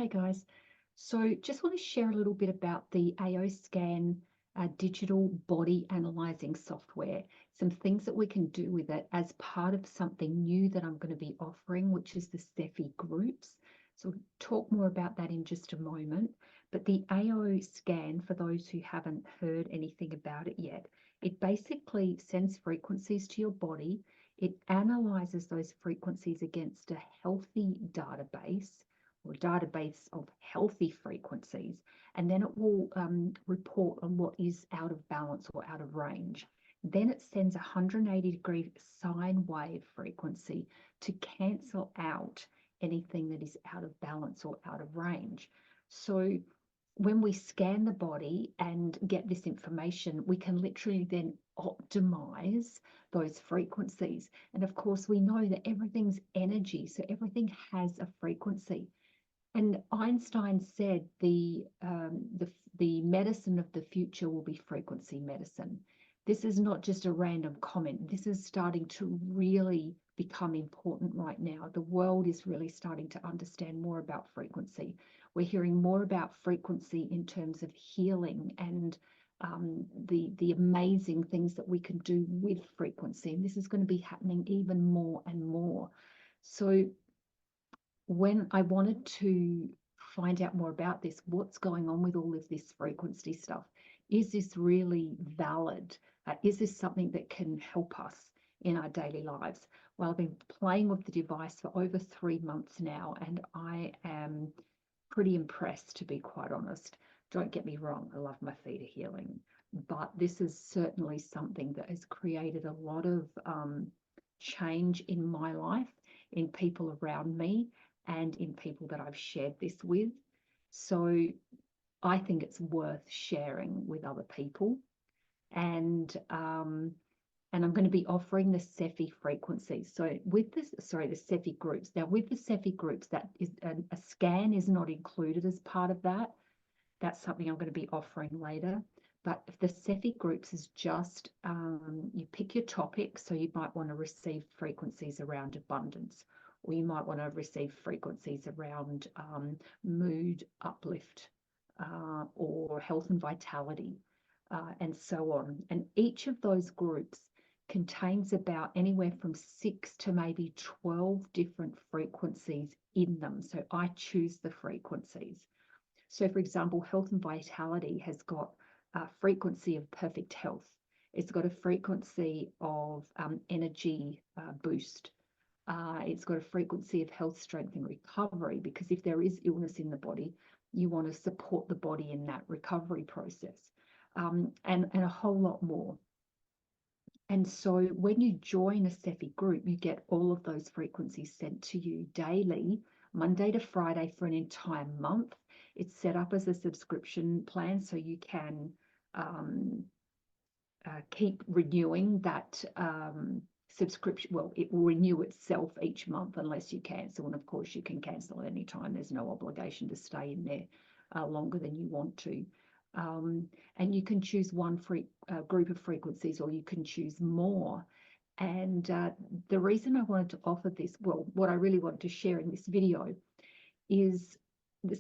Hey guys, so just want to share a little bit about the AO Scan digital body analyzing software, some things that we can do with it as part of something new that I'm going to be offering, which is the SEFI Groups. So we'll talk more about that in just a moment. But the AO Scan, for those who haven't heard anything about it yet, it basically sends frequencies to your body. It analyzes those frequencies against a healthy database or database of healthy frequencies, and then it will report on what is out of balance or out of range. Then it sends a 180-degree sine wave frequency to cancel out anything that is out of balance or out of range. So when we scan the body and get this information, we can literally then optimize those frequencies. And of course, we know that everything's energy, so everything has a frequency. And Einstein said the medicine of the future will be frequency medicine. This is not just a random comment. This is starting to really become important right now. The world is really starting to understand more about frequency. We're hearing more about frequency in terms of healing and the amazing things that we can do with frequency. And this is going to be happening even more and more. So when I wanted to find out more about this, what's going on with all of this frequency stuff? Is this really valid? Is this something that can help us in our daily lives? Well, I've been playing with the device for over 3 months now, and I am pretty impressed, to be quite honest. Don't get me wrong, I love my theta healing, but this is certainly something that has created a lot of change in my life, in people around me, and in people that I've shared this with. So I think it's worth sharing with other people. And I'm going to be offering the SEFI frequencies. So with this, sorry, the SEFI groups. Now with the SEFI groups, that is a scan is not included as part of that. That's something I'm going to be offering later. But if the SEFI groups is just, you pick your topic. So you might want to receive frequencies around abundance, or you might want to receive frequencies around mood uplift or health and vitality, and so on. And each of those groups contains about anywhere from 6 to maybe 12 different frequencies in them. So I choose the frequencies. So for example, health and vitality has got a frequency of perfect health. It's got a frequency of energy boost. It's got a frequency of health, strength, and recovery, because if there is illness in the body, you want to support the body in that recovery process, and a whole lot more. And so when you join a SEFI group, you get all of those frequencies sent to you daily, Monday to Friday, for an entire month. It's set up as a subscription plan, so you can keep renewing that subscription. Well, it will renew itself each month unless you cancel. And of course, you can cancel at any time. There's no obligation to stay in there longer than you want to. And you can choose one group of frequencies, or you can choose more. And the reason I wanted to offer this, well, what I really wanted to share in this video is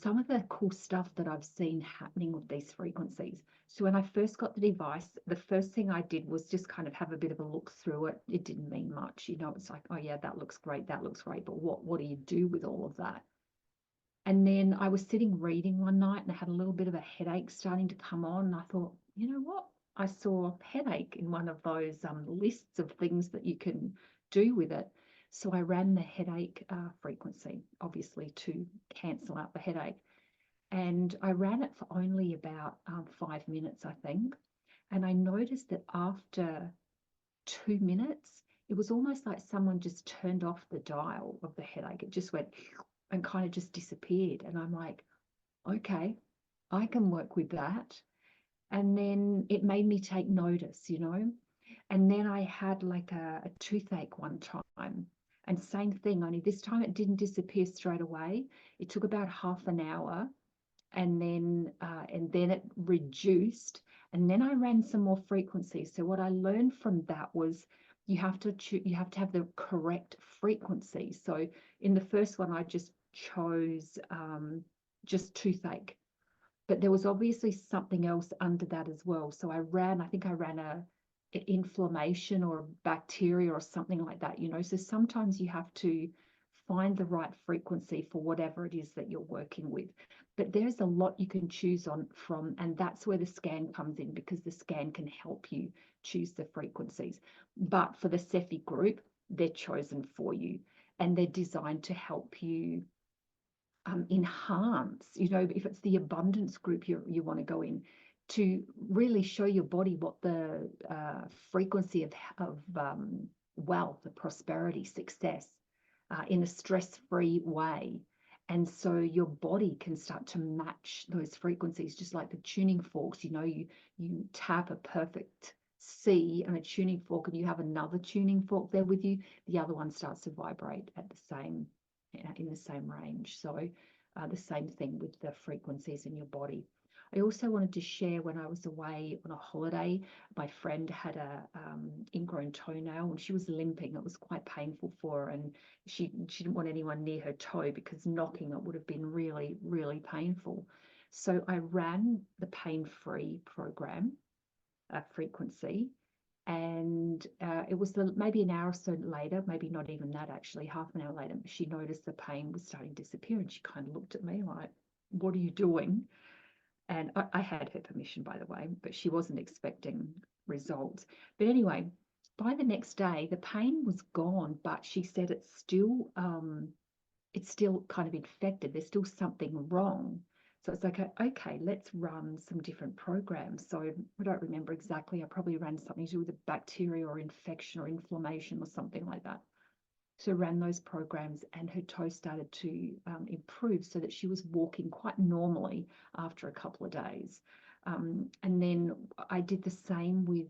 some of the cool stuff that I've seen happening with these frequencies. So when I first got the device, the first thing I did was just kind of have a bit of a look through it. It didn't mean much, you know. It's like, oh yeah, that looks great, but what do you do with all of that? And then I was sitting reading one night, and I had a little bit of a headache starting to come on. And I thought, you know what? I saw headache in one of those lists of things that you can do with it. So I ran the headache frequency, obviously, to cancel out the headache. And I ran it for only about 5 minutes, I think. And I noticed that after 2 minutes, it was almost like someone just turned off the dial of the headache. It just went and kind of just disappeared. And I'm like, okay, I can work with that. And then it made me take notice, you know. And then I had like a toothache one time, and same thing, only this time it didn't disappear straight away. It took about half an hour, and then it reduced. And then I ran some more frequencies. So what I learned from that was you have to have the correct frequency. So in the first one, I just chose just toothache. But there was obviously something else under that as well. So I think I ran a inflammation or bacteria or something like that, you know. So sometimes you have to find the right frequency for whatever it is that you're working with. But there's a lot you can choose on from, and that's where the scan comes in, because the scan can help you choose the frequencies. But for the SEFI group, they're chosen for you, and they're designed to help you enhance, you know, if it's the abundance group you want to go in, to really show your body what the frequency of wealth, the prosperity, success in a stress-free way. And so your body can start to match those frequencies, just like the tuning forks. You know, you tap a perfect C and a tuning fork, and you have another tuning fork there with you. The other one starts to vibrate at the same in the same range. So the same thing with the frequencies in your body. I also wanted to share, when I was away on a holiday, my friend had a ingrown toenail, and she was limping. It was quite painful for her, and she didn't want anyone near her toe because knocking it would have been really, really painful. So I ran the pain-free program, frequency, and it was maybe an hour or so later, maybe not even that, actually, half an hour later, she noticed the pain was starting to disappear, and she kind of looked at me like, what are you doing? And I had her permission, by the way, but she wasn't expecting results. But anyway, by the next day, the pain was gone, but she said it's still kind of infected. There's still something wrong. So it's like, okay, let's run some different programs. So I don't remember exactly. I probably ran something to do with a bacteria or infection or inflammation or something like that. So ran those programs, and her toe started to improve, so that she was walking quite normally after a couple of days. And then I did the same with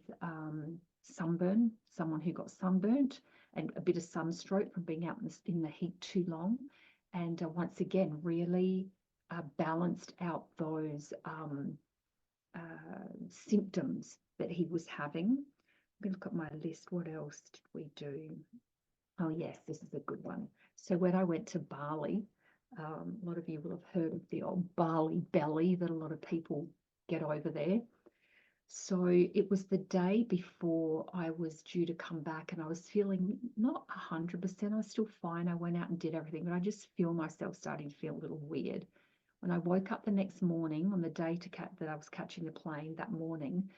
sunburn, someone who got sunburnt and a bit of sunstroke from being out in the heat too long. And once again, really balanced out those symptoms that he was having. I'm going to look at my list. What else did we do? Oh, yes, this is a good one. So when I went to Bali, a lot of you will have heard of the old Bali belly that a lot of people get over there. So it was the day before I was due to come back, and I was feeling not 100%. I was still fine. I went out and did everything, but I just feel myself starting to feel a little weird. When I woke up the next morning, on the day that I was catching the plane that morning,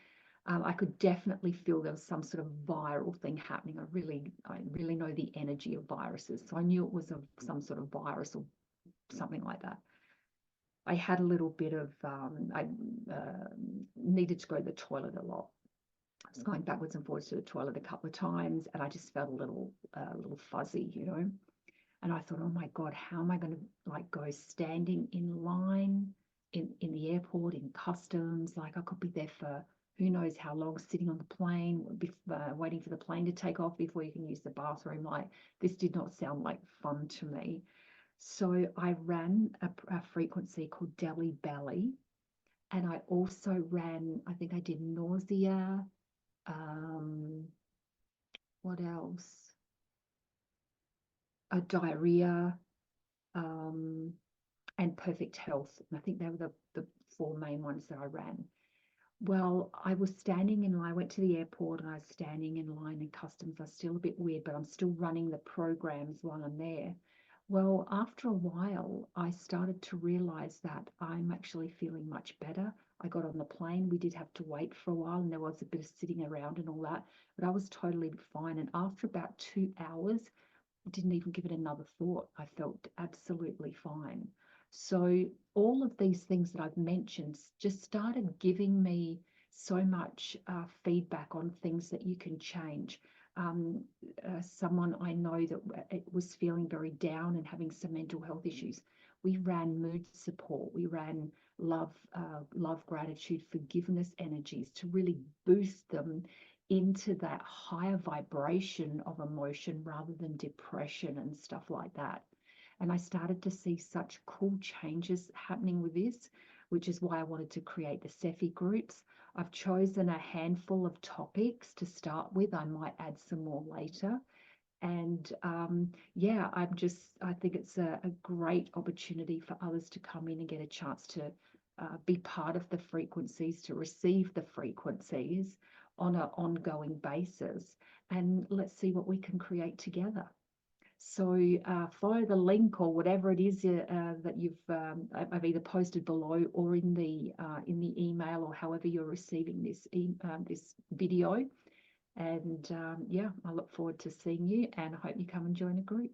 I could definitely feel there was some sort of viral thing happening. I really know the energy of viruses, so I knew it was some sort of virus or something like that. I had a little bit of, I needed to go to the toilet a lot. I was going backwards and forwards to the toilet a couple of times, and I just felt a little fuzzy, you know. And I thought, oh my God, how am I going to like go standing in line in the airport, in customs? Like I could be there for who knows how long, sitting on the plane, waiting for the plane to take off before you can use the bathroom. Like this did not sound like fun to me. So I ran a frequency called Delhi Belly. And I also ran, I think I did nausea. What else? Diarrhea. And perfect health. And I think they were the four main ones that I ran. Well, I was standing in line. I went to the airport and I was standing in line in customs. I was still a bit weird, but I'm still running the programs while I'm there. Well, after a while, I started to realize that I'm actually feeling much better. I got on the plane. We did have to wait for a while, and there was a bit of sitting around and all that, but I was totally fine. And after about 2 hours, I didn't even give it another thought. I felt absolutely fine. So all of these things that I've mentioned just started giving me so much feedback on things that you can change. Someone I know that was feeling very down and having some mental health issues. We ran mood support. We ran love, gratitude, forgiveness energies to really boost them into that higher vibration of emotion rather than depression and stuff like that. And I started to see such cool changes happening with this, which is why I wanted to create the SEFI groups. I've chosen a handful of topics to start with. I might add some more later. And yeah, I think it's a great opportunity for others to come in and get a chance to be part of the frequencies, to receive the frequencies on an ongoing basis. And let's see what we can create together. So follow the link or whatever it is that I've either posted below or in the email, or however you're receiving this video. And yeah, I look forward to seeing you, and I hope you come and join a group.